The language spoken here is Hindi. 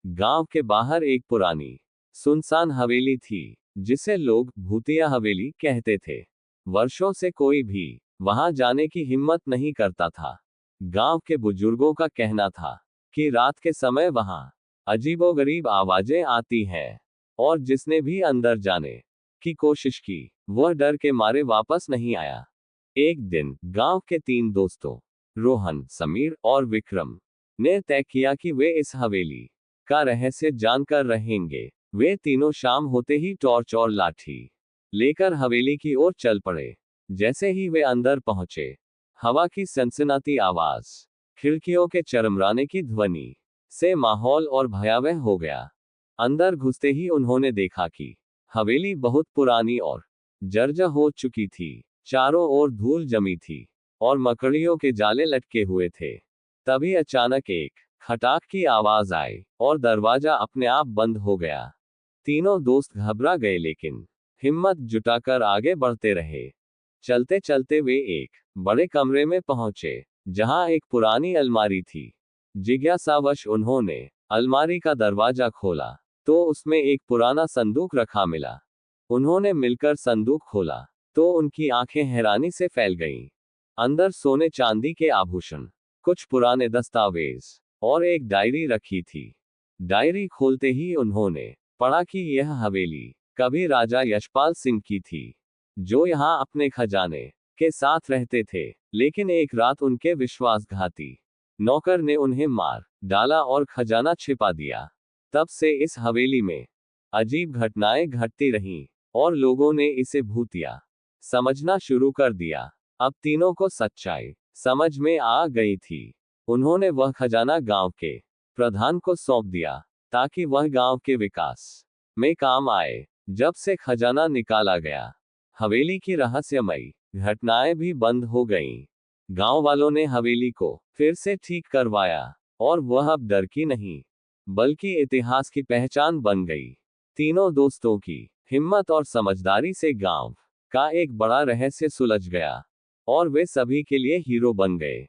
गांव के बाहर एक पुरानी सुनसान हवेली थी, जिसे लोग भूतिया हवेली कहते थे। वर्षों से कोई भी वहां जाने की हिम्मत नहीं करता था। गांव के बुजुर्गों का कहना था कि रात के समय वहां अजीबोगरीब आवाजें आती हैं, और जिसने भी अंदर जाने की कोशिश की, वह डर के मारे वापस नहीं आया। एक दिन गांव के 3 दोस्तों, रोहन, समीर और विक्रम, ने तय किया कि वे इस हवेली का रहस्य जानकर रहेंगे। वे तीनों शाम होते ही टॉर्च और लाठी लेकर हवेली की ओर चल पड़े। जैसे ही वे अंदर पहुंचे, हवा की सनसनाती आवाज, खिड़कियों के चरमराने की ध्वनि से माहौल और भयावह हो गया। अंदर घुसते ही उन्होंने देखा कि हवेली बहुत पुरानी और जर्जर हो चुकी थी। चारों ओर धूल जमी थी और मकड़ियों के जाले लटके हुए थे। तभी अचानक एक खटाक की आवाज आई और दरवाजा अपने आप बंद हो गया। तीनों दोस्त घबरा गए, लेकिन हिम्मत जुटाकर आगे बढ़ते रहे। चलते चलते वे एक बड़े कमरे में पहुंचे, जहां एक पुरानी अलमारी थी। जिज्ञासावश उन्होंने अलमारी का दरवाजा खोला, तो उसमें एक पुराना संदूक रखा मिला। उन्होंने मिलकर संदूक खोला, तो उनकी आंखें हैरानी से फैल गईं। अंदर सोने चांदी के आभूषण, कुछ पुराने दस्तावेज और एक डायरी रखी थी। डायरी खोलते ही उन्होंने पढ़ा कि यह हवेली कभी राजा यशपाल सिंह की थी, जो यहाँ अपने खजाने के साथ रहते थे। लेकिन एक रात उनके विश्वासघाती नौकर ने उन्हें मार डाला और खजाना छिपा दिया। तब से इस हवेली में अजीब घटनाएं घटती रहीं, और लोगों ने इसे भूतिया समझना शुरू कर दिया। अब तीनों को सच्चाई समझ में आ गई थी। उन्होंने वह खजाना गांव के प्रधान को सौंप दिया, ताकि वह गांव के विकास में काम आए। जब से खजाना निकाला गया, हवेली की रहस्यमयी घटनाएं भी बंद हो गईं। गांव वालों ने हवेली को फिर से ठीक करवाया, और वह अब डर की नहीं, बल्कि इतिहास की पहचान बन गई। तीनों दोस्तों की हिम्मत और समझदारी से गांव का एक बड़ा रहस्य सुलझ गया, और वे सभी के लिए हीरो बन गए।